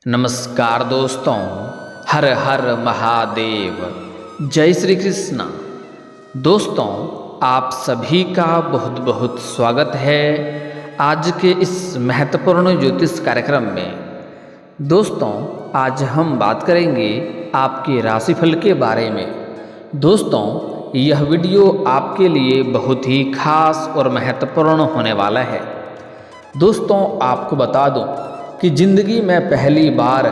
नमस्कार दोस्तों, हर हर महादेव, जय श्री कृष्णा। दोस्तों, आप सभी का बहुत बहुत स्वागत है आज के इस महत्वपूर्ण ज्योतिष कार्यक्रम में। दोस्तों, आज हम बात करेंगे आपके राशिफल के बारे में। दोस्तों, यह वीडियो आपके लिए बहुत ही खास और महत्वपूर्ण होने वाला है। दोस्तों, आपको बता दूं कि ज़िंदगी में पहली बार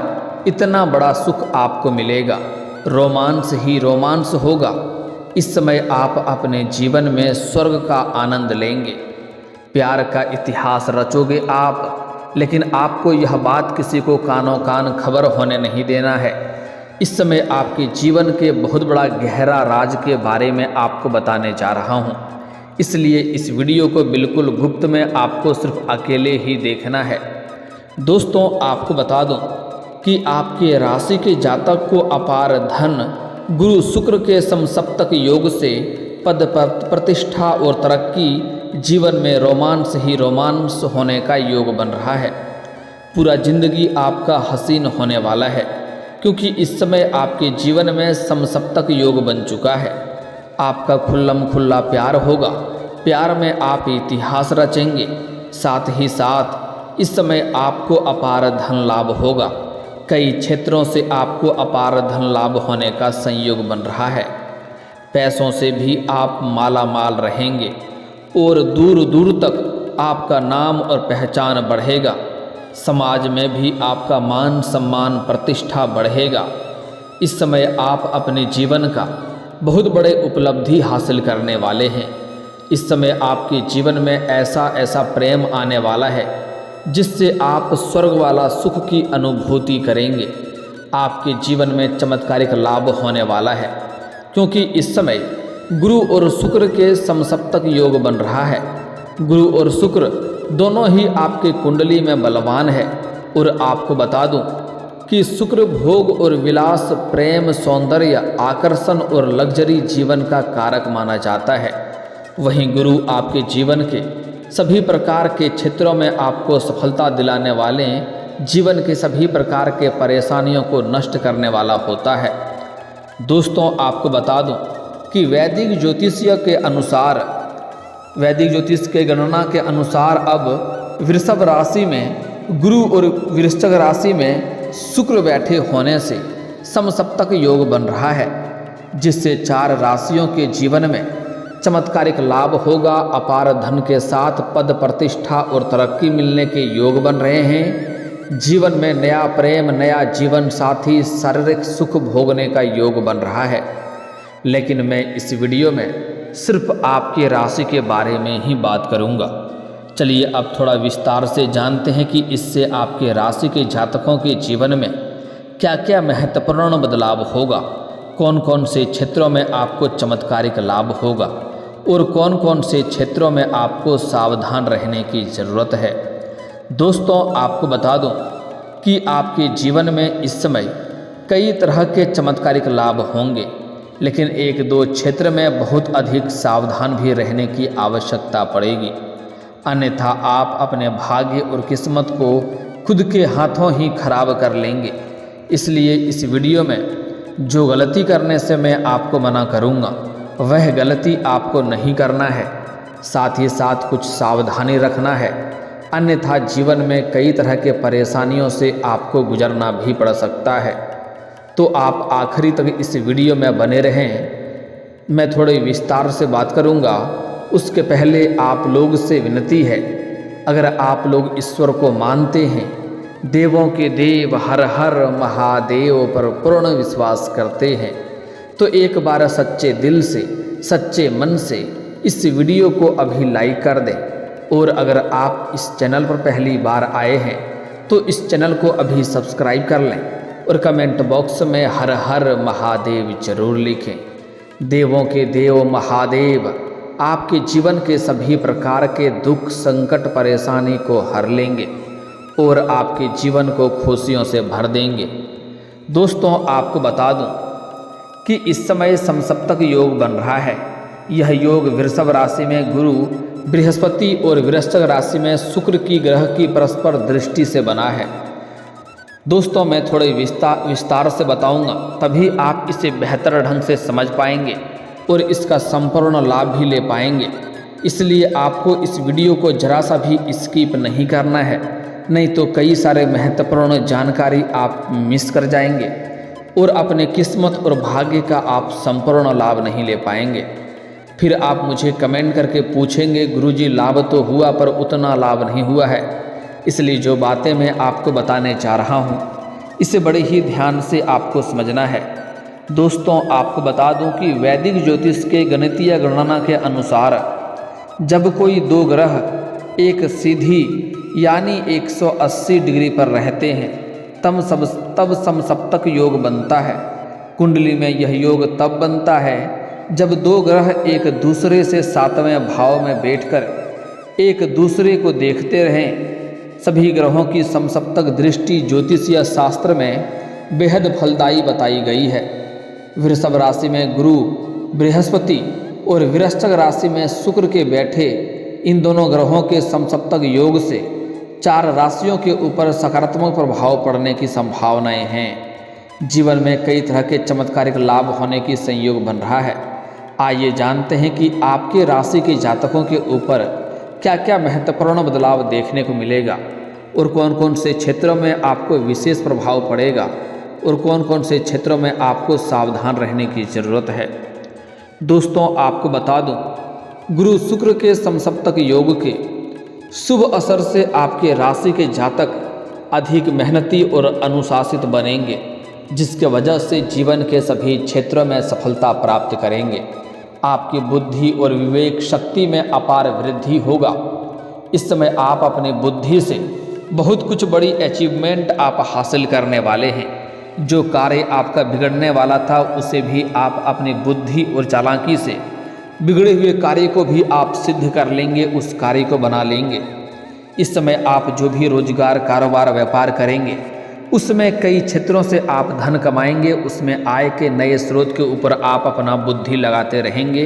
इतना बड़ा सुख आपको मिलेगा, रोमांस ही रोमांस होगा। इस समय आप अपने जीवन में स्वर्ग का आनंद लेंगे, प्यार का इतिहास रचोगे आप। लेकिन आपको यह बात किसी को कानों कान खबर होने नहीं देना है। इस समय आपके जीवन के बहुत बड़ा गहरा राज के बारे में आपको बताने जा रहा हूँ, इसलिए इस वीडियो को बिल्कुल गुप्त में आपको सिर्फ अकेले ही देखना है। दोस्तों, आपको बता दूं कि आपके राशि के जातक को अपार धन, गुरु शुक्र के समसप्तक योग से पद प्रतिष्ठा और तरक्की, जीवन में रोमांस ही रोमांस होने का योग बन रहा है। पूरा जिंदगी आपका हसीन होने वाला है, क्योंकि इस समय आपके जीवन में समसप्तक योग बन चुका है। आपका खुल्लम खुल्ला प्यार होगा, प्यार में आप इतिहास रचेंगे। साथ ही साथ इस समय आपको अपार धन लाभ होगा। कई क्षेत्रों से आपको अपार धन लाभ होने का संयोग बन रहा है। पैसों से भी आप माला माल रहेंगे और दूर दूर तक आपका नाम और पहचान बढ़ेगा। समाज में भी आपका मान सम्मान प्रतिष्ठा बढ़ेगा। इस समय आप अपने जीवन का बहुत बड़े उपलब्धि हासिल करने वाले हैं। इस समय आपके जीवन में ऐसा प्रेम आने वाला है जिससे आप स्वर्ग वाला सुख की अनुभूति करेंगे। आपके जीवन में चमत्कारिक लाभ होने वाला है, क्योंकि इस समय गुरु और शुक्र के समसप्तक योग बन रहा है। गुरु और शुक्र दोनों ही आपके कुंडली में बलवान है। और आपको बता दूं कि शुक्र भोग और विलास, प्रेम, सौंदर्य, आकर्षण और लग्जरी जीवन का कारक माना जाता है। वहीं गुरु आपके जीवन के सभी प्रकार के क्षेत्रों में आपको सफलता दिलाने वाले, जीवन के सभी प्रकार के परेशानियों को नष्ट करने वाला होता है। दोस्तों, आपको बता दूं कि वैदिक ज्योतिष के गणना के अनुसार अब वृषभ राशि में गुरु और वृश्चिक राशि में शुक्र बैठे होने से समसप्तक योग बन रहा है, जिससे 4 राशियों के जीवन में चमत्कारिक लाभ होगा। अपार धन के साथ पद प्रतिष्ठा और तरक्की मिलने के योग बन रहे हैं। जीवन में नया प्रेम, नया जीवन साथी, शारीरिक सुख भोगने का योग बन रहा है। लेकिन मैं इस वीडियो में सिर्फ आपके राशि के बारे में ही बात करूंगा। चलिए अब थोड़ा विस्तार से जानते हैं कि इससे आपके राशि के जातकों के जीवन में क्या क्या महत्वपूर्ण बदलाव होगा, कौन कौन से क्षेत्रों में आपको चमत्कारिक लाभ होगा और कौन कौन से क्षेत्रों में आपको सावधान रहने की ज़रूरत है। दोस्तों, आपको बता दूं कि आपके जीवन में इस समय कई तरह के चमत्कारिक लाभ होंगे, लेकिन 1-2 क्षेत्र में बहुत अधिक सावधान भी रहने की आवश्यकता पड़ेगी, अन्यथा आप अपने भाग्य और किस्मत को खुद के हाथों ही खराब कर लेंगे। इसलिए इस वीडियो में जो गलती करने से मैं आपको मना करूंगा, वह गलती आपको नहीं करना है। साथ ही साथ कुछ सावधानी रखना है, अन्यथा जीवन में कई तरह के परेशानियों से आपको गुजरना भी पड़ सकता है। तो आप आखिरी तक इस वीडियो में बने रहें। मैं थोड़े विस्तार से बात करूंगा। उसके पहले आप लोग से विनती है, अगर आप लोग ईश्वर को मानते हैं, देवों के देव हर हर महादेव पर पूर्ण विश्वास करते हैं, तो एक बार सच्चे दिल से, सच्चे मन से इस वीडियो को अभी लाइक कर दें। और अगर आप इस चैनल पर पहली बार आए हैं तो इस चैनल को अभी सब्सक्राइब कर लें और कमेंट बॉक्स में हर हर महादेव जरूर लिखें। देवों के देव महादेव आपके जीवन के सभी प्रकार के दुख, संकट, परेशानी को हर लेंगे और आपके जीवन को खुशियों से भर देंगे। दोस्तों, आपको बता दूं कि इस समय समसप्तक योग बन रहा है। यह योग वृषभ राशि में गुरु, बृहस्पति और वृश्चिक राशि में शुक्र की ग्रह की परस्पर दृष्टि से बना है। दोस्तों मैं थोड़े विस्तार से बताऊंगा, तभी आप इसे बेहतर ढंग से समझ पाएंगे और इसका संपूर्ण लाभ भी ले पाएंगे। इसलिए आपको इस वीडियो को जरा सा भी स्किप नहीं करना है, नहीं तो कई सारे महत्वपूर्ण जानकारी आप मिस कर जाएंगे और अपने किस्मत और भाग्य का आप संपूर्ण लाभ नहीं ले पाएंगे। फिर आप मुझे कमेंट करके पूछेंगे, गुरुजी लाभ तो हुआ पर उतना लाभ नहीं हुआ है। इसलिए जो बातें मैं आपको बताने जा रहा हूँ इसे बड़े ही ध्यान से आपको समझना है। दोस्तों आपको बता दूं कि वैदिक ज्योतिष के गणितीय गणना के अनुसार जब कोई दो ग्रह एक सीधी यानी 180 डिग्री पर रहते हैं तब समसप्तक योग बनता है। कुंडली में यह योग तब बनता है जब दो ग्रह एक दूसरे से 7वें भाव में बैठकर एक दूसरे को देखते रहें। सभी ग्रहों की समसप्तक दृष्टि ज्योतिषीय शास्त्र में बेहद फलदायी बताई गई है। वृषभ राशि में गुरु, बृहस्पति और वृश्चिक राशि में शुक्र के बैठे इन दोनों ग्रहों के समसप्तक योग से 4 राशियों के ऊपर सकारात्मक प्रभाव पड़ने की संभावनाएं हैं। जीवन में कई तरह के चमत्कारिक लाभ होने की संयोग बन रहा है। आइए जानते हैं कि आपके राशि के जातकों के ऊपर क्या क्या महत्वपूर्ण बदलाव देखने को मिलेगा और कौन कौन से क्षेत्रों में आपको विशेष प्रभाव पड़ेगा और कौन कौन से क्षेत्रों में आपको सावधान रहने की ज़रूरत है। दोस्तों आपको बता दूं, गुरु शुक्र के समसप्तक योग के शुभ असर से आपके राशि के जातक अधिक मेहनती और अनुशासित बनेंगे, जिसके वजह से जीवन के सभी क्षेत्रों में सफलता प्राप्त करेंगे। आपकी बुद्धि और विवेक शक्ति में अपार वृद्धि होगा। इस समय आप अपनी बुद्धि से बहुत कुछ बड़ी अचीवमेंट आप हासिल करने वाले हैं। जो कार्य आपका बिगड़ने वाला था उसे भी आप अपनी बुद्धि और चालाकी से बिगड़े हुए कार्य को भी आप सिद्ध कर लेंगे, उस कार्य को बना लेंगे। इस समय आप जो भी रोजगार, कारोबार, व्यापार करेंगे उसमें कई क्षेत्रों से आप धन कमाएंगे। उसमें आय के नए स्रोत के ऊपर आप अपना बुद्धि लगाते रहेंगे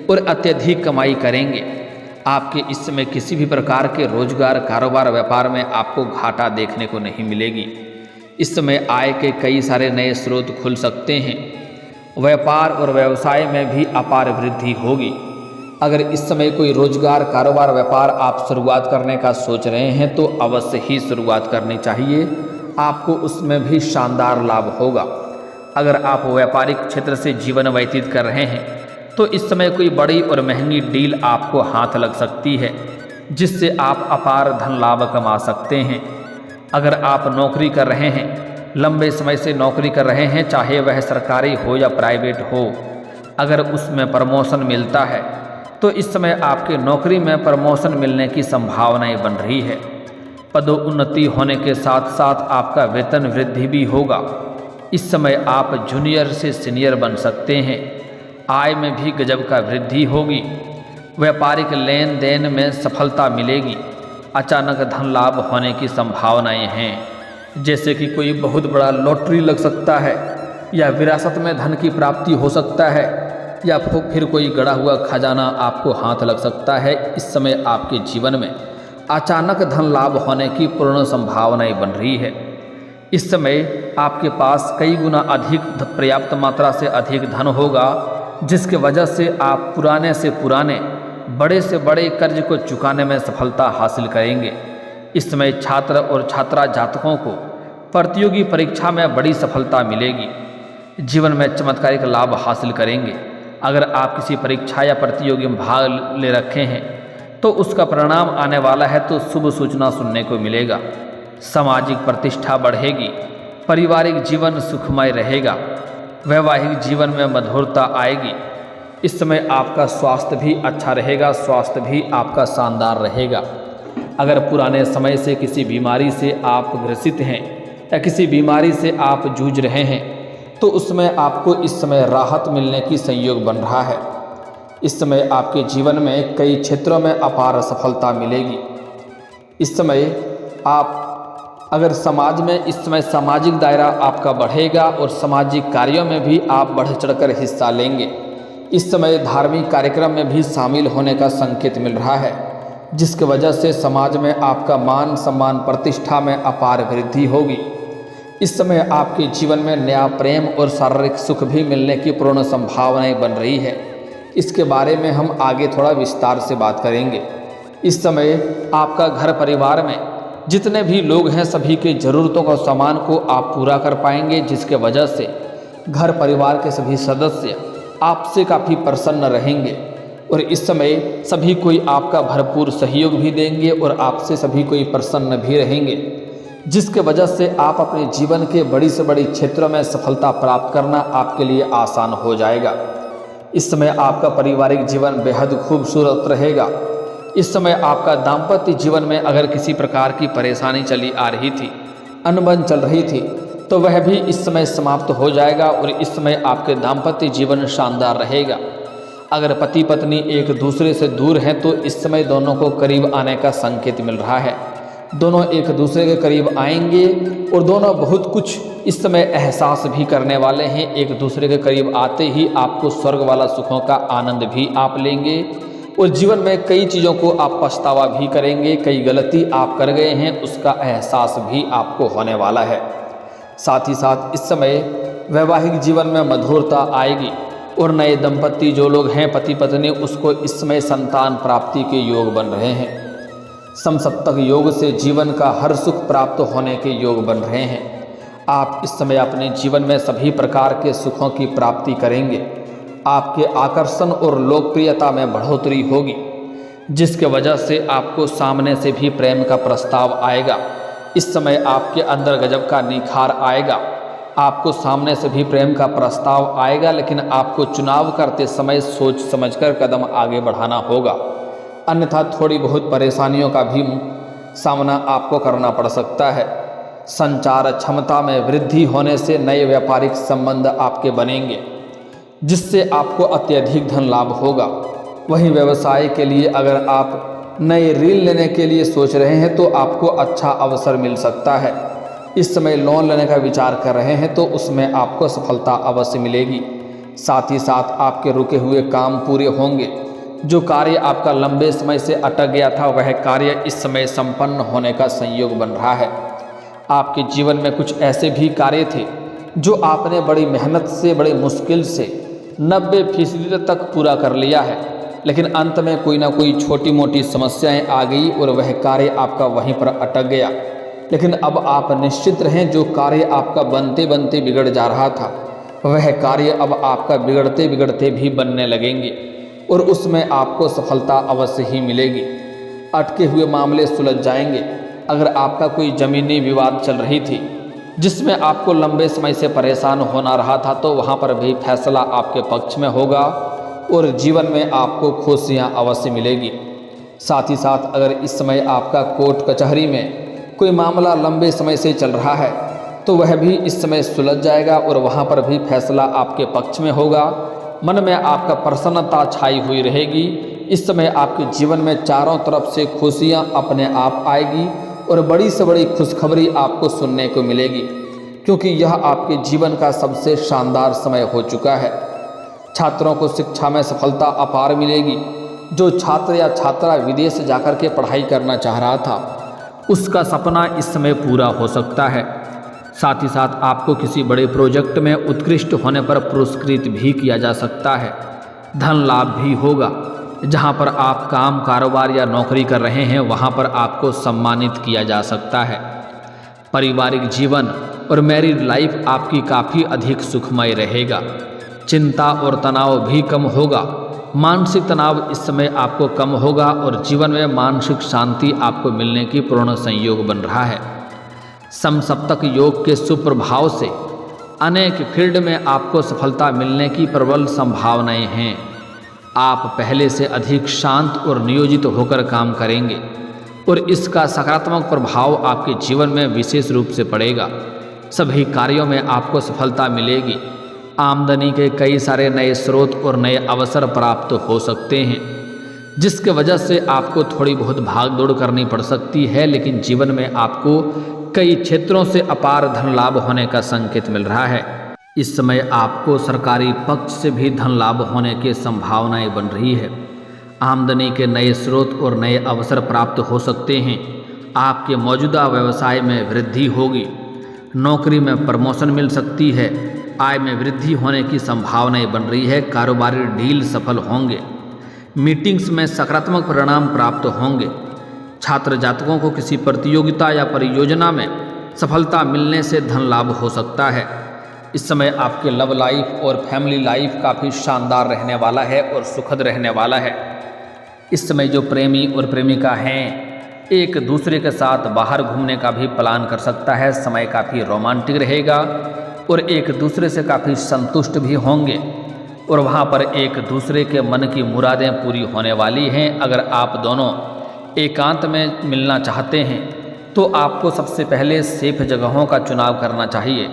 और अत्यधिक कमाई करेंगे। आपके इस समय किसी भी प्रकार के रोजगार, कारोबार, व्यापार में आपको घाटा देखने को नहीं मिलेगी। इस समय आय के कई सारे नए स्रोत खुल सकते हैं। व्यापार और व्यवसाय में भी अपार वृद्धि होगी। अगर इस समय कोई रोजगार, कारोबार, व्यापार आप शुरुआत करने का सोच रहे हैं तो अवश्य ही शुरुआत करनी चाहिए, आपको उसमें भी शानदार लाभ होगा। अगर आप व्यापारिक क्षेत्र से जीवन व्यतीत कर रहे हैं तो इस समय कोई बड़ी और महंगी डील आपको हाथ लग सकती है, जिससे आप अपार धन लाभ कमा सकते हैं। अगर आप नौकरी कर रहे हैं, लंबे समय से नौकरी कर रहे हैं, चाहे वह सरकारी हो या प्राइवेट हो, अगर उसमें प्रमोशन मिलता है तो इस समय आपके नौकरी में प्रमोशन मिलने की संभावनाएं बन रही है। पदोन्नति होने के साथ साथ आपका वेतन वृद्धि भी होगा। इस समय आप जूनियर से सीनियर बन सकते हैं। आय में भी गजब का वृद्धि होगी। व्यापारिक लेन देन में सफलता मिलेगी। अचानक धन लाभ होने की संभावनाएं हैं, जैसे कि कोई बहुत बड़ा लॉटरी लग सकता है या विरासत में धन की प्राप्ति हो सकता है या फिर कोई गड़ा हुआ खजाना आपको हाथ लग सकता है। इस समय आपके जीवन में अचानक धन लाभ होने की पूर्ण संभावनाएं बन रही है। इस समय आपके पास कई गुना अधिक पर्याप्त मात्रा से अधिक धन होगा, जिसके वजह से आप पुराने से पुराने, बड़े से बड़े कर्ज को चुकाने में सफलता हासिल करेंगे। इस समय छात्र और छात्रा जातकों को प्रतियोगी परीक्षा में बड़ी सफलता मिलेगी। जीवन में चमत्कारिक लाभ हासिल करेंगे। अगर आप किसी परीक्षा या प्रतियोगी में भाग ले रखे हैं तो उसका परिणाम आने वाला है तो शुभ सूचना सुनने को मिलेगा। सामाजिक प्रतिष्ठा बढ़ेगी। पारिवारिक जीवन सुखमय रहेगा। वैवाहिक जीवन में मधुरता आएगी। इस समय आपका स्वास्थ्य भी अच्छा रहेगा। स्वास्थ्य भी आपका शानदार रहेगा। अगर पुराने समय से किसी बीमारी से आप ग्रसित हैं या किसी बीमारी से आप जूझ रहे हैं तो उसमें आपको इस समय राहत मिलने की संयोग बन रहा है। इस समय आपके जीवन में कई क्षेत्रों में अपार सफलता मिलेगी। इस समय आप अगर समाज में इस समय सामाजिक दायरा आपका बढ़ेगा और सामाजिक कार्यों में भी आप बढ़ चढ़कर हिस्सा लेंगे। इस समय धार्मिक कार्यक्रम में भी शामिल होने का संकेत मिल रहा है, जिसकी वजह से समाज में आपका मान सम्मान प्रतिष्ठा में अपार वृद्धि होगी। इस समय आपके जीवन में नया प्रेम और शारीरिक सुख भी मिलने की पूर्ण संभावनाएं बन रही है। इसके बारे में हम आगे थोड़ा विस्तार से बात करेंगे। इस समय आपका घर परिवार में जितने भी लोग हैं सभी की ज़रूरतों का सामान को आप पूरा कर पाएंगे, जिसके वजह से घर परिवार के सभी सदस्य आपसे काफ़ी प्रसन्न रहेंगे और इस समय सभी कोई आपका भरपूर सहयोग भी देंगे और आपसे सभी कोई प्रसन्न भी रहेंगे, जिसके वजह से आप अपने जीवन के बड़ी से बड़ी क्षेत्रों में सफलता प्राप्त करना आपके लिए आसान हो जाएगा। इस समय आपका पारिवारिक जीवन बेहद खूबसूरत रहेगा। इस समय आपका दाम्पत्य जीवन में अगर किसी प्रकार की परेशानी चली आ रही थी, अनबन चल रही थी, तो वह भी इस समय समाप्त हो जाएगा और इस समय आपके दाम्पत्य जीवन शानदार रहेगा। अगर पति पत्नी एक दूसरे से दूर हैं तो इस समय दोनों को करीब आने का संकेत मिल रहा है। दोनों एक दूसरे के करीब आएंगे और दोनों बहुत कुछ इस समय एहसास भी करने वाले हैं। एक दूसरे के करीब आते ही आपको स्वर्ग वाला सुखों का आनंद भी आप लेंगे और जीवन में कई चीज़ों को आप पछतावा भी करेंगे। कई गलती आप कर गए हैं उसका एहसास भी आपको होने वाला है। साथ ही साथ इस समय वैवाहिक जीवन में मधुरता आएगी और नए दंपति जो लोग हैं पति पत्नी, उसको इस समय संतान प्राप्ति के योग बन रहे हैं। समसप्तक योग से जीवन का हर सुख प्राप्त होने के योग बन रहे हैं। आप इस समय अपने जीवन में सभी प्रकार के सुखों की प्राप्ति करेंगे। आपके आकर्षण और लोकप्रियता में बढ़ोतरी होगी, जिसके वजह से आपको सामने से भी प्रेम का प्रस्ताव आएगा। इस समय आपके अंदर गजब का निखार आएगा। आपको सामने से भी प्रेम का प्रस्ताव आएगा, लेकिन आपको चुनाव करते समय सोच समझकर कदम आगे बढ़ाना होगा, अन्यथा थोड़ी बहुत परेशानियों का भी सामना आपको करना पड़ सकता है। संचार क्षमता में वृद्धि होने से नए व्यापारिक संबंध आपके बनेंगे, जिससे आपको अत्यधिक धन लाभ होगा। वहीं व्यवसाय के लिए अगर आप नए ऋण लेने के लिए सोच रहे हैं तो आपको अच्छा अवसर मिल सकता है। इस समय लोन लेने का विचार कर रहे हैं तो उसमें आपको सफलता अवश्य मिलेगी। साथ ही साथ आपके रुके हुए काम पूरे होंगे। जो कार्य आपका लंबे समय से अटक गया था वह कार्य इस समय संपन्न होने का संयोग बन रहा है। आपके जीवन में कुछ ऐसे भी कार्य थे जो आपने बड़ी मेहनत से, बड़ी मुश्किल से 90% तक पूरा कर लिया है, लेकिन अंत में कोई ना कोई छोटी मोटी समस्याएं आ गई और वह कार्य आपका वहीं पर अटक गया। लेकिन अब आप निश्चित रहें, जो कार्य आपका बनते बनते बिगड़ जा रहा था वह कार्य अब आपका बिगड़ते बिगड़ते भी बनने लगेंगे और उसमें आपको सफलता अवश्य ही मिलेगी। अटके हुए मामले सुलझ जाएंगे। अगर आपका कोई ज़मीनी विवाद चल रही थी जिसमें आपको लंबे समय से परेशान होना रहा था तो वहाँ पर भी फैसला आपके पक्ष में होगा और जीवन में आपको खुशियाँ अवश्य मिलेगी। साथ ही साथ अगर इस समय आपका कोर्ट कचहरी में कोई मामला लंबे समय से चल रहा है तो वह भी इस समय सुलझ जाएगा और वहाँ पर भी फैसला आपके पक्ष में होगा। मन में आपका प्रसन्नता छाई हुई रहेगी। इस समय आपके जीवन में चारों तरफ से खुशियाँ अपने आप आएगी और बड़ी से बड़ी खुशखबरी आपको सुनने को मिलेगी, क्योंकि यह आपके जीवन का सबसे शानदार समय हो चुका है। छात्रों को शिक्षा में सफलता अपार मिलेगी। जो छात्र या छात्रा विदेश जाकर के पढ़ाई करना चाह रहा था उसका सपना इस समय पूरा हो सकता है। साथ ही साथ आपको किसी बड़े प्रोजेक्ट में उत्कृष्ट होने पर पुरस्कृत भी किया जा सकता है। धन लाभ भी होगा। जहां पर आप काम, कारोबार या नौकरी कर रहे हैं वहां पर आपको सम्मानित किया जा सकता है। पारिवारिक जीवन और मैरिड लाइफ आपकी काफ़ी अधिक सुखमय रहेगा। चिंता और तनाव भी कम होगा। मानसिक तनाव इस समय आपको कम होगा और जीवन में मानसिक शांति आपको मिलने की पूर्ण संयोग बन रहा है। समसप्तक योग के सुप्रभाव से अनेक फील्ड में आपको सफलता मिलने की प्रबल संभावनाएं हैं। आप पहले से अधिक शांत और नियोजित होकर काम करेंगे और इसका सकारात्मक प्रभाव आपके जीवन में विशेष रूप से पड़ेगा। सभी कार्यों में आपको सफलता मिलेगी। आमदनी के कई सारे नए स्रोत और नए अवसर प्राप्त हो सकते हैं, जिसके वजह से आपको थोड़ी बहुत भाग दौड़ करनी पड़ सकती है, लेकिन जीवन में आपको कई क्षेत्रों से अपार धन लाभ होने का संकेत मिल रहा है। इस समय आपको सरकारी पक्ष से भी धन लाभ होने की संभावनाएं बन रही है। आमदनी के नए स्रोत और नए अवसर प्राप्त हो सकते हैं। आपके मौजूदा व्यवसाय में वृद्धि होगी। नौकरी में प्रमोशन मिल सकती है। आय में वृद्धि होने की संभावनाएं बन रही है। कारोबारी डील सफल होंगे। मीटिंग्स में सकारात्मक परिणाम प्राप्त होंगे। छात्र जातकों को किसी प्रतियोगिता या परियोजना में सफलता मिलने से धन लाभ हो सकता है। इस समय आपके लव लाइफ और फैमिली लाइफ काफ़ी शानदार रहने वाला है और सुखद रहने वाला है। इस समय जो प्रेमी और प्रेमिका हैं एक दूसरे के साथ बाहर घूमने का भी प्लान कर सकता है। समय काफ़ी रोमांटिक रहेगा और एक दूसरे से काफ़ी संतुष्ट भी होंगे और वहाँ पर एक दूसरे के मन की मुरादें पूरी होने वाली हैं। अगर आप दोनों एकांत में मिलना चाहते हैं तो आपको सबसे पहले सेफ जगहों का चुनाव करना चाहिए,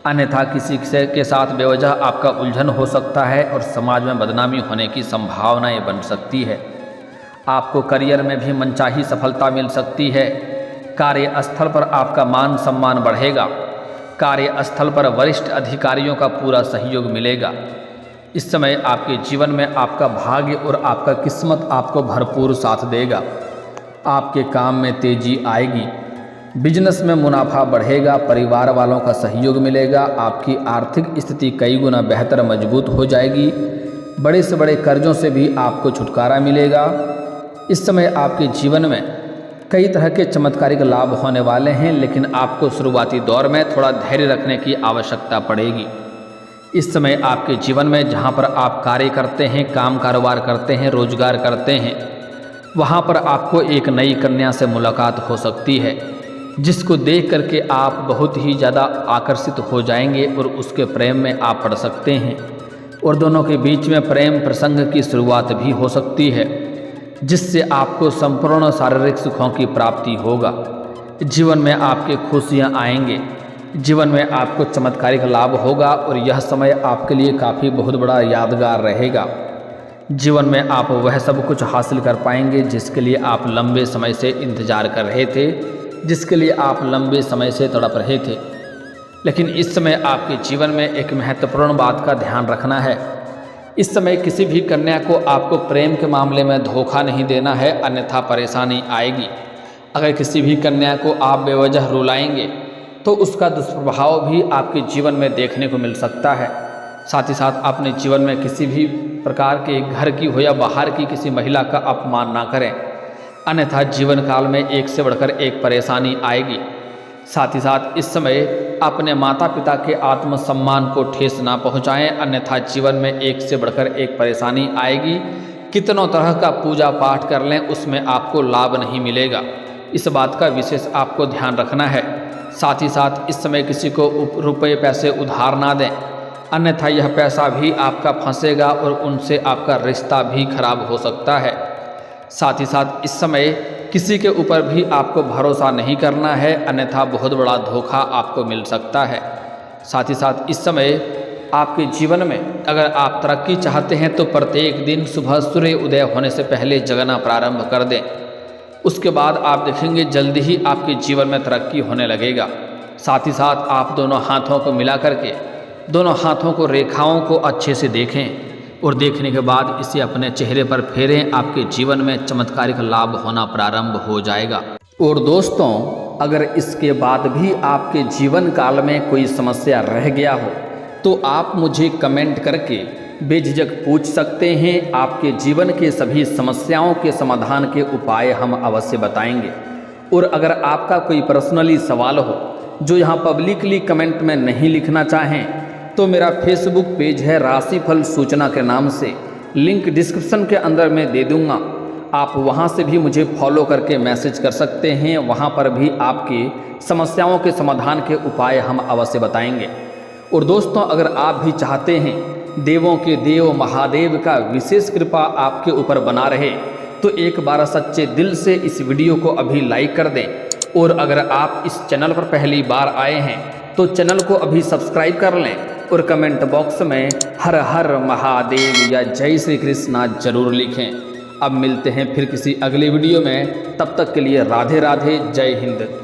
अन्यथा किसी के साथ बेवजह आपका उलझन हो सकता है और समाज में बदनामी होने की संभावनाएं बन सकती है। आपको करियर में भी मनचाही सफलता मिल सकती है। कार्यस्थल पर आपका मान सम्मान बढ़ेगा। कार्यस्थल पर वरिष्ठ अधिकारियों का पूरा सहयोग मिलेगा। इस समय आपके जीवन में आपका भाग्य और आपका किस्मत आपको भरपूर साथ देगा। आपके काम में तेजी आएगी। बिजनेस में मुनाफा बढ़ेगा। परिवार वालों का सहयोग मिलेगा। आपकी आर्थिक स्थिति कई गुना बेहतर मजबूत हो जाएगी। बड़े से बड़े कर्जों से भी आपको छुटकारा मिलेगा। इस समय आपके जीवन में कई तरह के चमत्कारिक लाभ होने वाले हैं, लेकिन आपको शुरुआती दौर में थोड़ा धैर्य रखने की आवश्यकता पड़ेगी। इस समय आपके जीवन में जहां पर आप कार्य करते हैं, काम कारोबार करते हैं, रोजगार करते हैं, वहां पर आपको एक नई कन्या से मुलाकात हो सकती है, जिसको देख करके आप बहुत ही ज़्यादा आकर्षित हो जाएंगे और उसके प्रेम में आप पड़ सकते हैं और दोनों के बीच में प्रेम प्रसंग की शुरुआत भी हो सकती है, जिससे आपको संपूर्ण शारीरिक सुखों की प्राप्ति होगा। जीवन में आपके खुशियां आएंगे। जीवन में आपको चमत्कारिक लाभ होगा और यह समय आपके लिए काफ़ी बहुत बड़ा यादगार रहेगा। जीवन में आप वह सब कुछ हासिल कर पाएंगे जिसके लिए आप लंबे समय से इंतजार कर रहे थे, जिसके लिए आप लंबे समय से तड़प रहे थे। लेकिन इस समय आपके जीवन में एक महत्वपूर्ण बात का ध्यान रखना है। इस समय किसी भी कन्या को आपको प्रेम के मामले में धोखा नहीं देना है, अन्यथा परेशानी आएगी। अगर किसी भी कन्या को आप बेवजह रुलाएंगे तो उसका दुष्प्रभाव भी आपके जीवन में देखने को मिल सकता है। साथ ही साथ अपने जीवन में किसी भी प्रकार के घर की हो या बाहर की किसी महिला का अपमान ना करें, अन्यथा जीवन काल में एक से बढ़कर एक परेशानी आएगी। साथ ही साथ इस समय अपने माता पिता के आत्मसम्मान को ठेस ना पहुंचाएं, अन्यथा जीवन में एक से बढ़कर एक परेशानी आएगी। कितनों तरह का पूजा पाठ कर लें, उसमें आपको लाभ नहीं मिलेगा। इस बात का विशेष आपको ध्यान रखना है। साथ ही साथ इस समय किसी को रुपये पैसे उधार ना दें, अन्यथा यह पैसा भी आपका फंसेगा और उनसे आपका रिश्ता भी खराब हो सकता है। साथ ही साथ इस समय किसी के ऊपर भी आपको भरोसा नहीं करना है, अन्यथा बहुत बड़ा धोखा आपको मिल सकता है। साथ ही साथ इस समय आपके जीवन में अगर आप तरक्की चाहते हैं तो प्रत्येक दिन सुबह सूर्य उदय होने से पहले जगना प्रारंभ कर दें। उसके बाद आप देखेंगे जल्दी ही आपके जीवन में तरक्की होने लगेगा। साथ ही साथ आप दोनों हाथों को मिला करके दोनों हाथों को रेखाओं को अच्छे से देखें और देखने के बाद इसे अपने चेहरे पर फेरें। आपके जीवन में चमत्कारिक लाभ होना प्रारंभ हो जाएगा। और दोस्तों, अगर इसके बाद भी आपके जीवन काल में कोई समस्या रह गया हो तो आप मुझे कमेंट करके बेझिझक पूछ सकते हैं। आपके जीवन के सभी समस्याओं के समाधान के उपाय हम अवश्य बताएंगे। और अगर आपका कोई पर्सनली सवाल हो जो यहाँ पब्लिकली कमेंट में नहीं लिखना चाहें तो मेरा फेसबुक पेज है राशिफल सूचना के नाम से, लिंक डिस्क्रिप्शन के अंदर मैं दे दूंगा। आप वहां से भी मुझे फॉलो करके मैसेज कर सकते हैं। वहां पर भी आपकी समस्याओं के समाधान के उपाय हम अवश्य बताएंगे। और दोस्तों, अगर आप भी चाहते हैं देवों के देव महादेव का विशेष कृपा आपके ऊपर बना रहे तो एक बार सच्चे दिल से इस वीडियो को अभी लाइक कर दें। और अगर आप इस चैनल पर पहली बार आए हैं तो चैनल को अभी सब्सक्राइब कर लें और कमेंट बॉक्स में हर हर महादेव या जय श्री कृष्णा जरूर लिखें। अब मिलते हैं फिर किसी अगले वीडियो में, तब तक के लिए राधे राधे, जय हिंद।